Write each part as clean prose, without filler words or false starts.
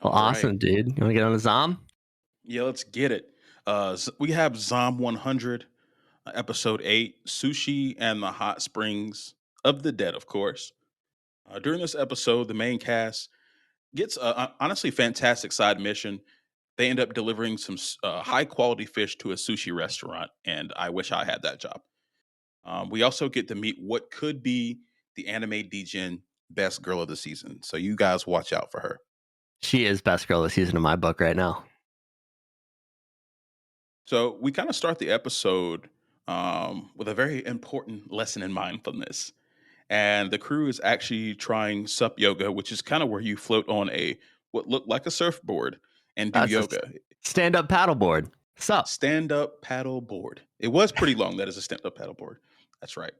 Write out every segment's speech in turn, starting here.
Well, All right. awesome, dude. You want to get on a Zom? Yeah, let's get it. We have Zom 100, episode 8, Sushi and the Hot Springs of the Dead, of course. During this episode, the main cast gets a honestly fantastic side mission. They end up delivering some high quality fish to a sushi restaurant, and I wish I had that job. We also get to meet what could be the anime Degen best girl of the season. So you guys watch out for her. She is best girl of the season in my book right now. So we kind of start the episode with a very important lesson in mindfulness. And the crew is actually trying sup yoga, which is kind of where you float on a what looked like a surfboard and do That's a yoga. stand-up paddleboard. Sup? Stand up paddle board. It was pretty long. That is a stand up paddle board. That's right.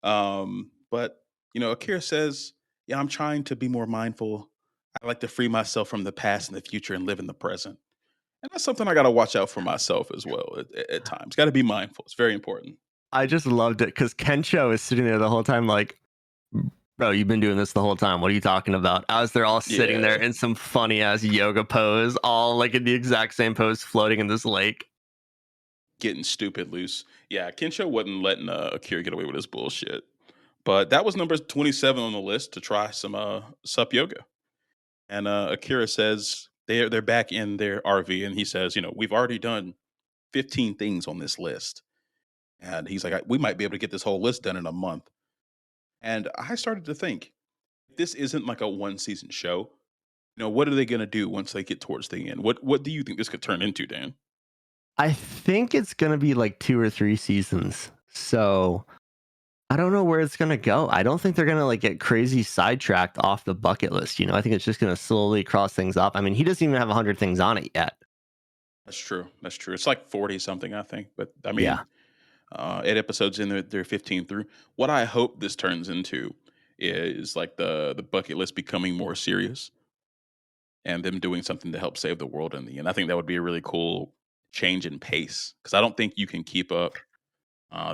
But Akira says, "Yeah, I'm trying to be more mindful. I like to free myself from the past and the future and live in the present." And that's something I got to watch out for myself as well at times. Got to be mindful. It's very important. I just loved it because Kensho is sitting there the whole time, like, bro, you've been doing this the whole time. What are you talking about? As they're all sitting there Yeah, in some funny ass yoga pose, all like in the exact same pose, floating in this lake. getting stupid loose. Yeah, Kensho wasn't letting Akira get away with his bullshit. But that was number 27 on the list to try some sup yoga. And Akira says they're back in their RV, and he says, we've already done 15 things on this list. And he's like, we might be able to get this whole list done in a month. And I started to think, this isn't like a one season show. What are they going to do once they get towards the end? What do you think this could turn into, Dan? I think it's gonna be like 2 or 3 seasons. So I don't know where it's gonna go. I don't think they're gonna like get crazy sidetracked off the bucket list. I think it's just gonna slowly cross things off. I mean, he doesn't even have 100 things on it yet. That's true. That's true. It's like 40 something, I think. But I Yeah. mean, 8 episodes in, they're 15 through. What I hope this turns into is like the bucket list becoming more serious and them doing something to help save the world in the end. I think that would be a really cool change in pace because I don't think you can keep up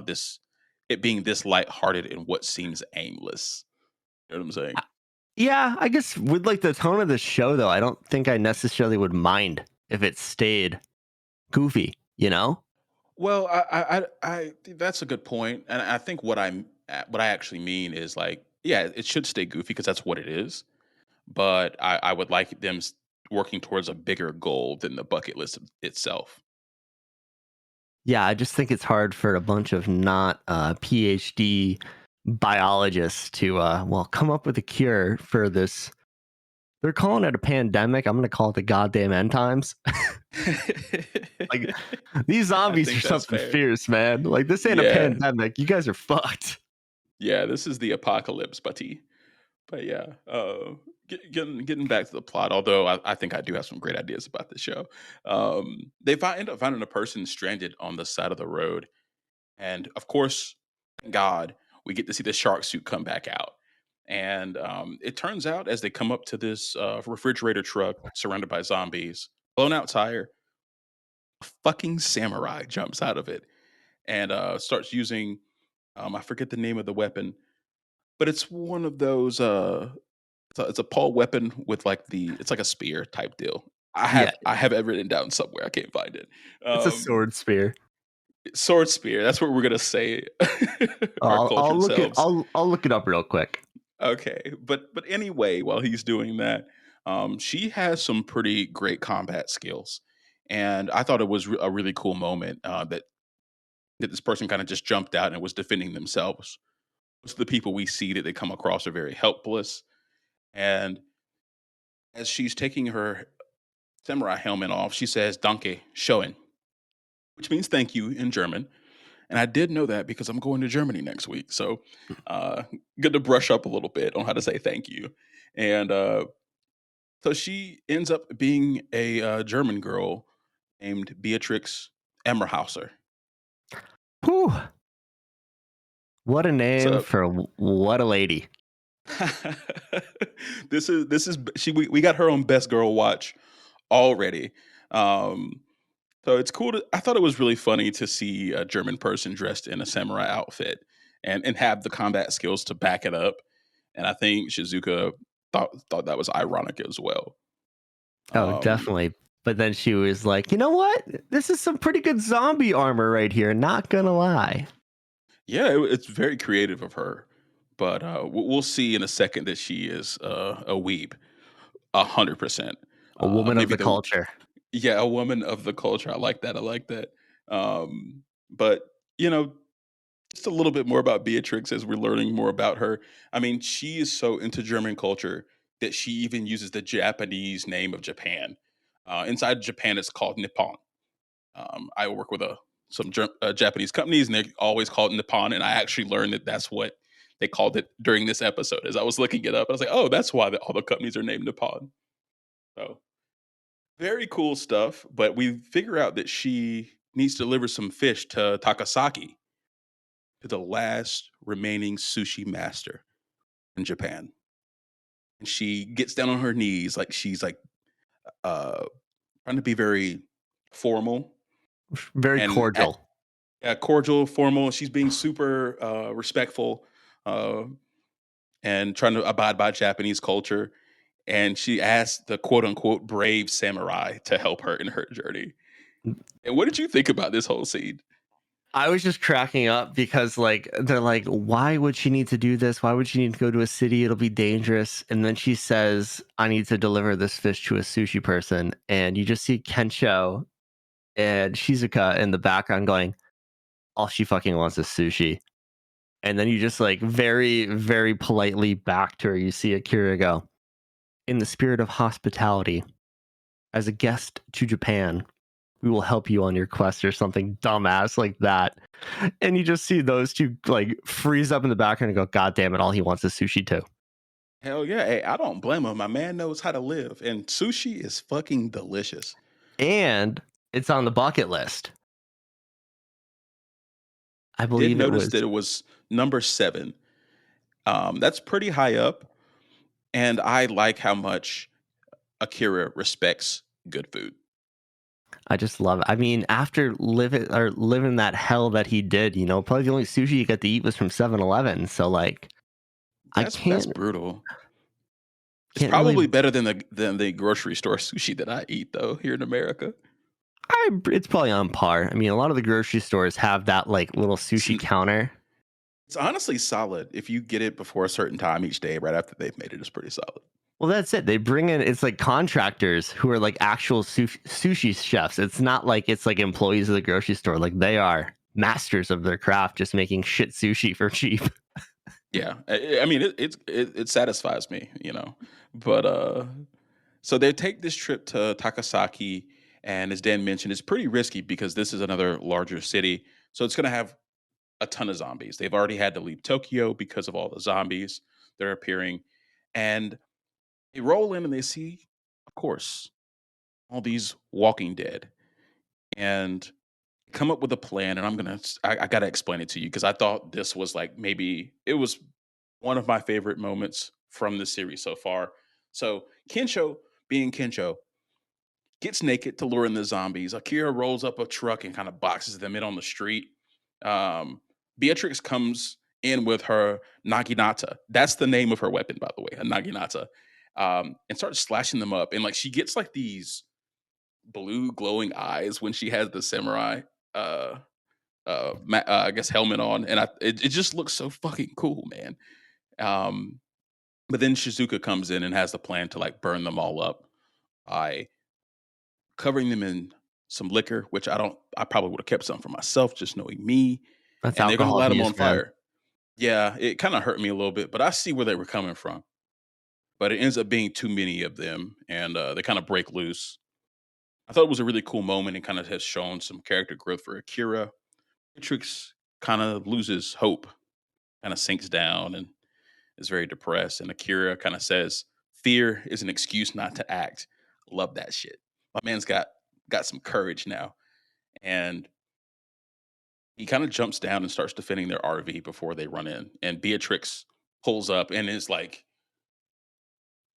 this it being this lighthearted in what seems aimless. You know what I'm saying? Yeah, I guess with like the tone of the show though, I don't think I necessarily would mind if it stayed goofy, you know? Well, I think that's a good point, and I think what I actually mean is like, yeah, it should stay goofy because that's what it is. But I would like them working towards a bigger goal than the bucket list itself. Yeah, I just think it's hard for a bunch of not PhD biologists to come up with a cure for this. They're calling it a pandemic. I'm gonna call it the goddamn end times. Like these I zombies are think that's something fair. fierce, man. Like this ain't a Yeah, pandemic. You guys are fucked. yeah, this is the apocalypse, buddy. But yeah, getting back to the plot, although I think I do have some great ideas about the show. They end up finding a person stranded on the side of the road, and of course, thank God, we get to see the shark suit come back out. And it turns out as they come up to this refrigerator truck surrounded by zombies, blown out tire, a fucking samurai jumps out of it and starts using I forget the name of the weapon, but it's one of those it's a pole weapon with like it's like a spear type deal. Yeah, I have it written down somewhere. I can't find it. it's a Um, sword spear. sword spear. That's what we're gonna say. Our I'll cultured look it. selves. I'll look it up real quick. Okay, but anyway, while he's doing that, she has some pretty great combat skills, and I thought it was a really cool moment that this person kind of just jumped out and was defending themselves. Most of the people we see that they come across are very helpless, and as she's taking her samurai helmet off, she says "Danke, schön," which means thank you in German. And I did know that because I'm going to Germany next week, so uh, good to brush up a little bit on how to say thank you. And so she ends up being a German girl named Beatrix Emmerhauser. Whew. What a name So for what a lady. this is we got her on Best Girl Watch already. Um, so it's cool to. I thought it was really funny to see a German person dressed in a samurai outfit and have the combat skills to back it up. And I think Shizuka thought that was ironic as well. Oh, Um, definitely. But then she was like, "You know what? This is some pretty good zombie armor right here, not gonna lie." yeah, it's very creative of her, but we'll see in a second that she is a weeb, 100%. A woman of Maybe the the culture. Yeah, a woman of the culture. I like that. I like that. But you know, just a little bit more about Beatrix as we're learning more about her. I mean, she is so into German culture that she even uses the Japanese name of Japan. Inside Japan, it's called Nippon. I work with some Japanese companies, and they always call it Nippon. And I actually learned that that's what they called it during this episode. As I was looking it up, I was like, "Oh, that's why all the companies are named Nippon." So very cool stuff. But we figure out that she needs to deliver some fish to Takasaki, to the last remaining sushi master in Japan. And she gets down on her knees, like she's like uh, trying to be very formal Very and cordial. cordial, formal. She's being super respectful uh, and trying to abide by Japanese culture. And she asked the quote unquote brave samurai to help her in her journey. And what did you think about this whole scene? I was just cracking up because like they're like, why would she need to do this? Why would she need to go to a city? It'll be dangerous. And then she says, I need to deliver this fish to a sushi person. And you just see Kensho and Shizuka in the background going, all she fucking wants is sushi. And then you just like very, very politely back to her. You see Akira go, in the spirit of hospitality, as a guest to Japan, we will help you on your quest or something dumbass like that. And you just see those two like freeze up in the background and go, God damn it, all he wants is sushi too. Hell yeah. Hey, I don't blame him. My man knows how to live. And sushi is fucking delicious. And it's on the bucket list. I Did believe it notice was. that it was number 7. That's pretty high up. And I like how much Akira respects good food. I just love it. I mean, after living that hell that he did, probably the only sushi you got to eat was from 7-Eleven. So like I That's brutal. It's can't really probably better than the grocery store sushi that I eat though here in America. it's probably on par. I mean, a lot of the grocery stores have that like little It's, sushi counter. it's honestly solid if you get it before a certain time each day, right after they've made it. It's pretty solid. Well, that's it. They bring in it's like contractors who are like actual sushi chefs. It's not like it's like employees of the grocery store. Like they are masters of their craft, just making shit sushi for cheap. Yeah, I mean it satisfies me, But so they take this trip to Takasaki, and as Dan mentioned, it's pretty risky because this is another larger city, so it's going to have a ton of zombies. They've already had to leave Tokyo because of all the zombies that are appearing, and they roll in and they see, of course, all these Walking Dead, and come up with a plan. And I gotta explain it to you because I thought this was like maybe it was one of my favorite moments from the series so far. So Kensho, being Kensho, gets naked to lure in the zombies. Akira rolls up a truck and kind of boxes them in on the street. Beatrix comes in with her naginata. That's the name of her weapon, by the way, a naginata, and starts slashing them up. And like she gets like these blue glowing eyes when she has the samurai, uh, I guess helmet on, and it just looks so fucking cool, man. Um, but then Shizuka comes in and has the plan to like burn them all up by covering them in some liquor, which I probably would have kept some for myself, just knowing me. That's And they're gonna alcohol light them on abuse, man. fire. Yeah, it kind of hurt me a little bit, but I see where they were coming from. But it ends up being too many of them, and they kind of break loose. I thought it was a really cool moment and kind of has shown some character growth for Akira. Matrix kind of loses hope, kind of sinks down, and is very depressed. And Akira kind of says, "Fear is an excuse not to act." Love that shit. My man's got some courage now, and he kind of jumps down and starts defending their RV before they run in. And Beatrix pulls up and is like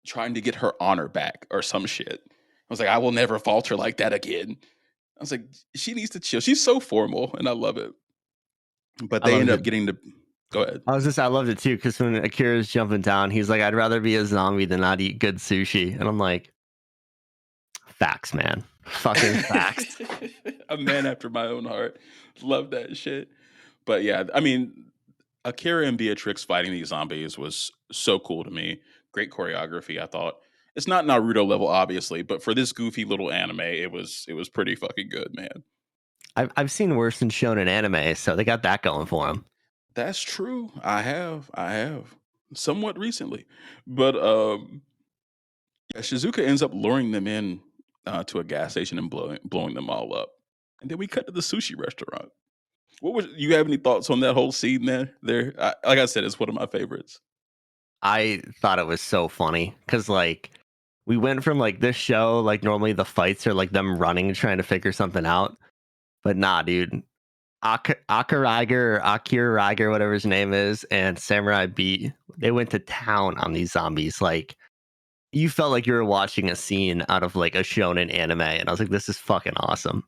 trying to get her honor back or some shit. I was like, I will never falter like that again. I was like, she needs to chill. She's so formal, and I love it. But I they end loved up it. getting to go ahead. I loved it too because when Akira's jumping down, he's like, "I'd rather be a zombie than not eat good sushi," and I'm like, Facts, man. Fucking facts. A man after my own heart. Love that shit. But yeah, I mean, Akira and Beatrix fighting these zombies was so cool to me. Great choreography, I thought. It's not Naruto level, obviously, but for this goofy little anime, it was pretty fucking good, man. I've seen worse than shonen anime, so they got that going for them. That's true. I have somewhat recently, but yeah, Shizuka ends up luring them in to a gas station and blowing them all up, and then we cut to the sushi restaurant. What was you have any thoughts on that whole scene there? Like I said, it's one of my favorites. I thought it was so funny because like we went from like this show, like normally the fights are like them running and trying to figure something out, but nah, dude. Akariger or Akira Riger, whatever his name is, and Samurai Beat, they went to town on these zombies. Like you felt like you were watching a scene out of like a shonen anime, and I was like, this is fucking awesome.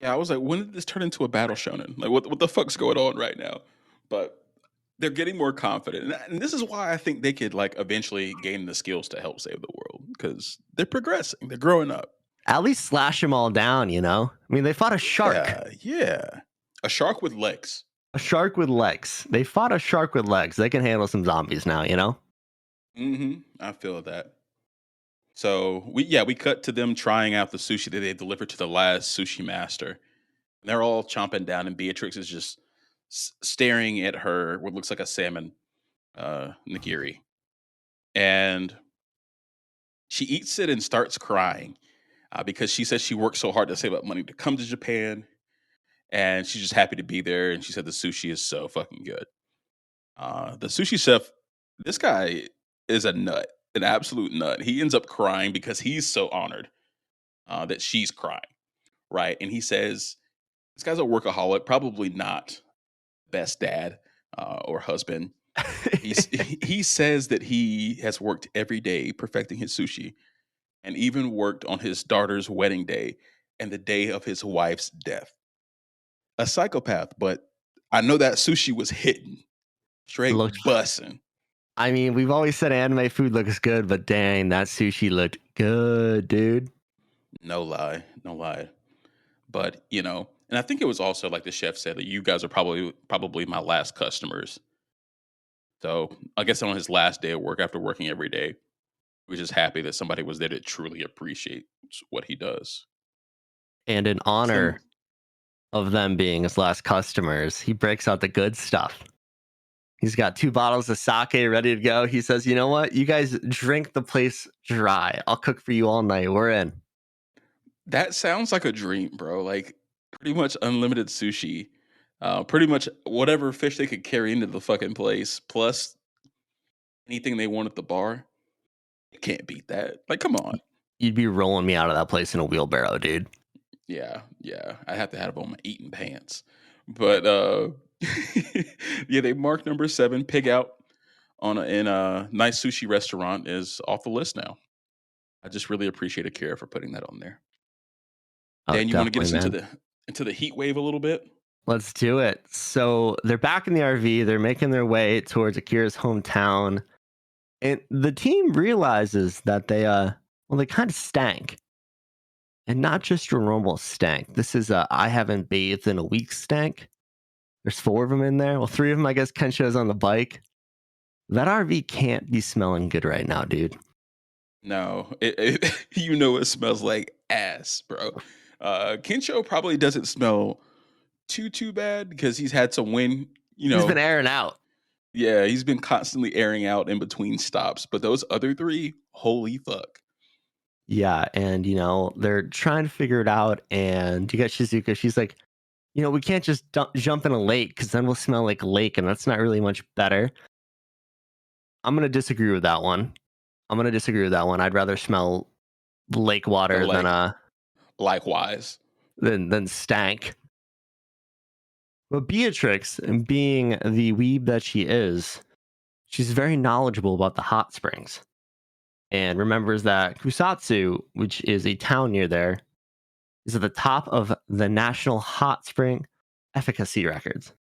Yeah, I was like, when did this turn into a battle shonen? Like, what the fuck's going on right now? But they're getting more confident, and this is why I think they could like eventually gain the skills to help save the world because they're progressing, they're growing up. At least slash them all down, you know? I mean, they fought a shark. Yeah, yeah. A shark with legs. A shark with legs. They fought a shark with legs. They can handle some zombies now, you know? I feel that. So we cut to them trying out the sushi that they delivered to the last sushi master. They're all chomping down, and Beatrix is just staring at her what looks like a salmon nigiri, and she eats it and starts crying because she says she worked so hard to save up money to come to Japan, and she's just happy to be there. And she said the sushi is so fucking good. The sushi chef, this guy is a nut, an absolute nut. He ends up crying because he's so honored that she's crying, right? And he says this guy's a workaholic, probably not best dad or husband. He says that he has worked every day perfecting his sushi, and even worked on his daughter's wedding day and the day of his wife's death. A psychopath, but I know that sushi was hitting It straight looked, bussing. I mean, we've always said anime food looks good, but dang, that sushi looked good, dude. No lie, no lie. But and I think it was also like the chef said that you guys are probably my last customers. So I guess on his last day of work after working every day, he was just happy that somebody was there to truly appreciate what he does. And in Some honor of them being his last customers, he breaks out the good stuff. He's got 2 bottles of sake ready to go. He says, you know what? You guys drink the place dry. I'll cook for you all night. We're in. That sounds like a dream, bro. Like pretty much unlimited sushi. Pretty much whatever fish they could carry into the fucking place, plus anything they want at the bar. You can't beat that. Like, come on. You'd be rolling me out of that place in a wheelbarrow, dude. Yeah, yeah. I have to have on my eating pants. But yeah, they marked number 7, pig out in a nice sushi restaurant is off the list now. I just really appreciate Akira for putting that on there. Oh, Dan, you want to get definitely, us man. into the heat wave a little bit? Let's do it. So they're back in the RV. They're making their way towards Akira's hometown. And the team realizes that they kind of stank. And not just your normal stank. This is a I haven't bathed in a week stank. There's 4 of them in there. Well, 3 of them, I guess, Kensho's on the bike. That RV can't be smelling good right now, dude. No, it smells like ass, bro. Kensho probably doesn't smell too bad because he's had some wind. He's been airing out. Yeah, he's been constantly airing out in between stops. But those other 3, holy fuck. Yeah, and they're trying to figure it out. And you got Shizuka. She's like, we can't just jump in a lake because then we'll smell like lake, and that's not really much better. I'm gonna disagree with that one. I'd rather smell lake The water than like likewise. than stank. But Beatrix, being the weeb that she is, she's very knowledgeable about the hot springs and remembers that Kusatsu, which is a town near there, is at the top of the National Hot Spring Efficacy Records.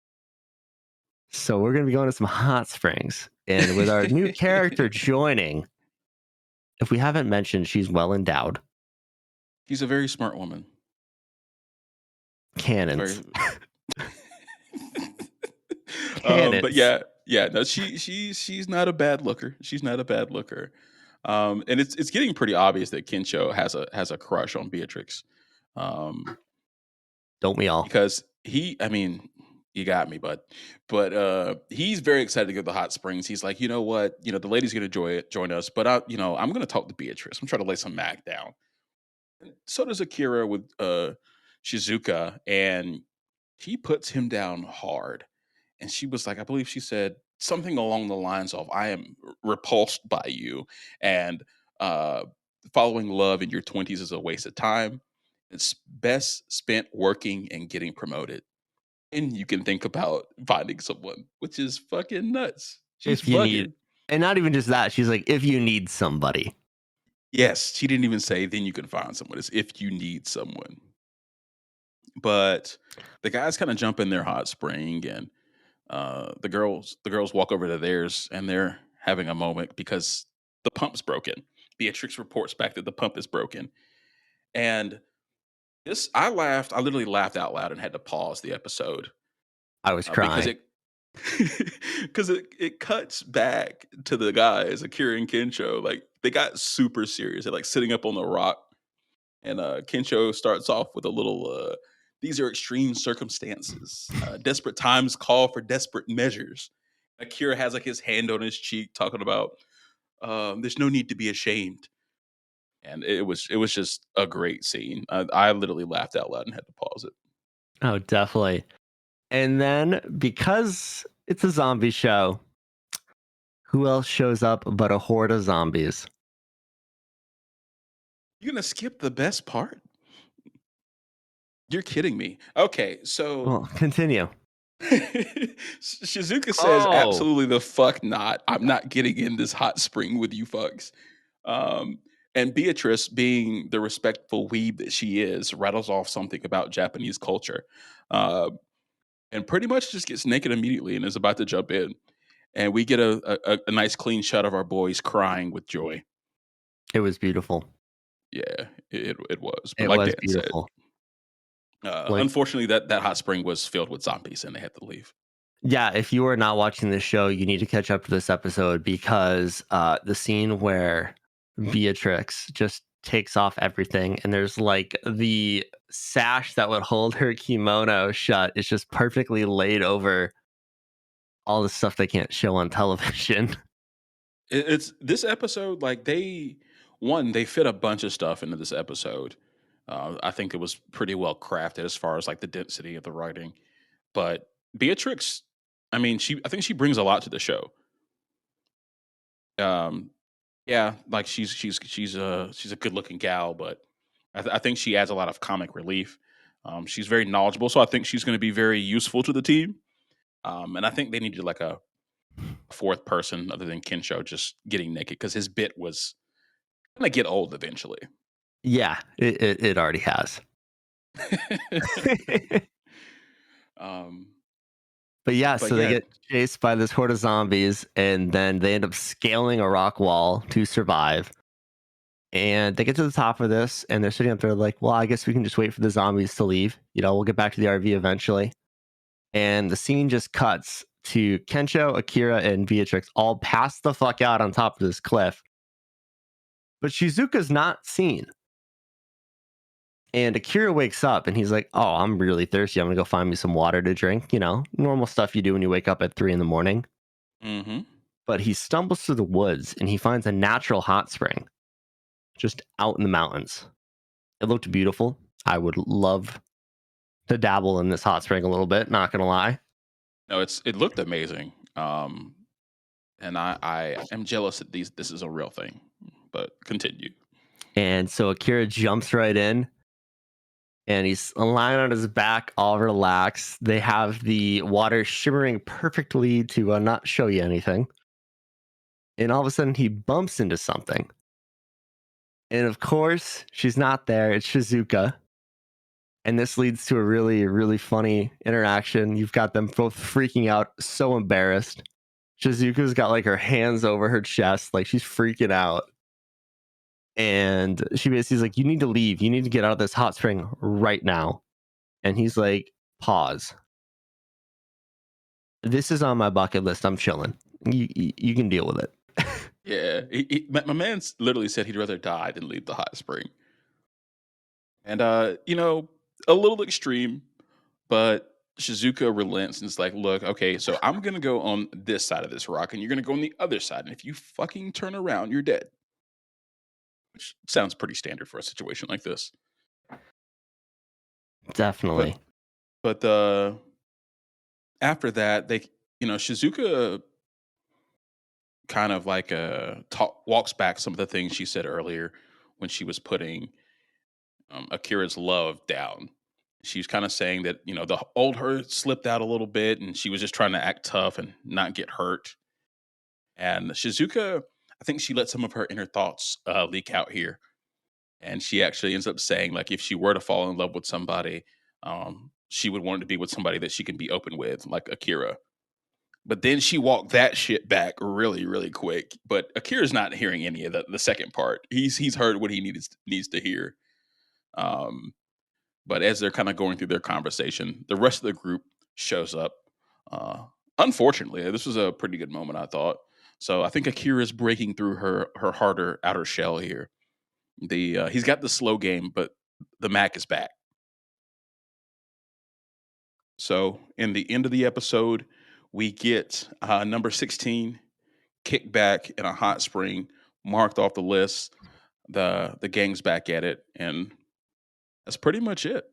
So we're going to be going to some hot springs. And with our new character joining, if we haven't mentioned, she's well endowed. She's a very smart woman. Cannons. Very. But Cannons. yeah, no, she's not a bad looker. She's not a bad looker. And it's getting pretty obvious that Kensho has a crush on Beatrix. Um, Don't we all? because I mean, you got me, but he's very excited to go to the hot springs. He's like, you know what, the lady's gonna join us, but I'm gonna talk to Beatrice. I'm trying to lay some Mac down. So does Akira with Shizuka, and he puts him down hard. And she was like, I believe she said something along the lines of, I am repulsed by you. And uh, following love in your 20s is a waste of time. It's best spent working and getting promoted. And you can think about finding someone, which is fucking nuts. She's If you need, bugging. and not even just that, she's like, if you need somebody. Yes, she didn't even say, then you can find someone. It's if you need someone. But the guys kind of jump in their hot spring, and the girls walk over to theirs, and they're having a moment because the pump's broken. Beatrix reports back that the pump is broken, and this I laughed. I literally laughed out loud and had to pause the episode I was because crying. it because it cuts back to the guys, Akira and Kensho. Like they got super serious. They're like sitting up on the rock, and Kensho starts off with a little. These are extreme circumstances. Desperate times call for desperate measures. Akira has like his hand on his cheek, talking about there's no need to be ashamed, and it was just a great scene. I literally laughed out loud and had to pause it. Oh, definitely. And then because it's a zombie show, who else shows up but a horde of zombies? You're gonna skip the best part? You're kidding me. Okay, so Well, continue. Shizuka says, Oh, "Absolutely the fuck not. I'm not getting in this hot spring with you fucks." Um, and Beatrice, being the respectful weeb that she is, rattles off something about Japanese culture, uh, and pretty much just gets naked immediately and is about to jump in. And we get a nice clean shot of our boys crying with joy. it was beautiful. Yeah, it was. But It like was Dan said, beautiful. Like, unfortunately, that hot spring was filled with zombies, and they had to leave. yeah, if you are not watching this show, you need to catch up to this episode because the scene where Beatrix just takes off everything and there's like the sash that would hold her kimono shut is just perfectly laid over all the stuff they can't show on television. It's this episode, like they fit a bunch of stuff into this episode. I think it was pretty well crafted as far as like the density of the writing. But Beatrix, I mean, I think she brings a lot to the show. Um, yeah, like she's a good looking gal, but I think she adds a lot of comic relief. She's very knowledgeable, so I think she's going to be very useful to the team. And I think they needed like a fourth person other than Kensho just getting naked because his bit was gonna get old eventually. Yeah, it already has. um, But yeah, but so they yeah, get chased by this horde of zombies and then they end up scaling a rock wall to survive. And they get to the top of this and they're sitting up there like, well, I guess we can just wait for the zombies to leave. We'll get back to the RV eventually. And the scene just cuts to Kensho, Akira, and Beatrix all pass the fuck out on top of this cliff. But Shizuka's not seen. And Akira wakes up and he's like, oh, I'm really thirsty. I'm going to go find me some water to drink. Normal stuff you do when you wake up at 3 in the morning. hmm But he stumbles through the woods and he finds a natural hot spring just out in the mountains. It looked beautiful. I would love to dabble in this hot spring a little bit, not going to lie. no, it looked amazing. And I am jealous that this is a real thing. But continue. And so Akira jumps right in and he's lying on his back, all relaxed. They have the water shimmering perfectly to not show you anything. And all of a sudden, he bumps into something. And of course, she's not there. It's Shizuka. And this leads to a really, really funny interaction. You've got them both freaking out, so embarrassed. Shizuka's got like her hands over her chest, like she's freaking out. And she basically's like, "You need to leave. You need to get out of this hot spring right now." And he's like, "Pause. This is on my bucket list. I'm chilling. You can deal with it." Yeah, my man's literally said he'd rather die than leave the hot spring. And a little extreme, but Shizuka relents and is like, "Look, okay, so I'm gonna go on this side of this rock, and you're gonna go on the other side. And if you fucking turn around, you're dead." Which sounds pretty standard for a situation like this. Definitely. But but after that, Shizuka kind of like walks back some of the things she said earlier when she was putting Akira's love down. She was kind of saying that the old her slipped out a little bit, and she was just trying to act tough and not get hurt. And Shizuka, I think she let some of her inner thoughts leak out here, and she actually ends up saying like if she were to fall in love with somebody, she would want to be with somebody that she can be open with, like Akira. But then she walked that shit back really, really quick. But Akira's not hearing any of the second part. He's heard what he needs to hear. Um, but as they're kind of going through their conversation, the rest of the group shows up. Uh, Unfortunately, this was a pretty good moment, I thought. So I think Akira's breaking through her harder outer shell here. He's got the slow game, but the Mac is back. So in the end of the episode, we get number 16 kicked back in a hot spring, marked off the list. The gang's back at it, and that's pretty much it.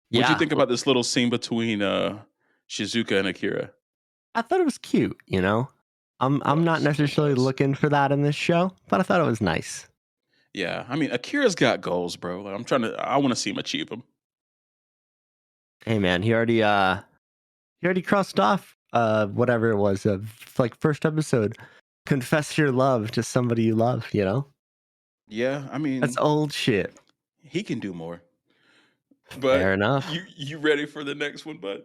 What'd you Yeah. think about this little scene between Shizuka and Akira? I thought it was cute, you know? I'm not It necessarily was. looking for that in this show, but I thought it was nice. Yeah, I mean, Akira's got goals, bro. Like, I want to see him achieve them. Hey man, he already crossed off whatever it was of like first episode. Confess your love to somebody you love, you know? Yeah, I That's mean, old shit. he can do more. Fair But enough. you ready for the next one, bud?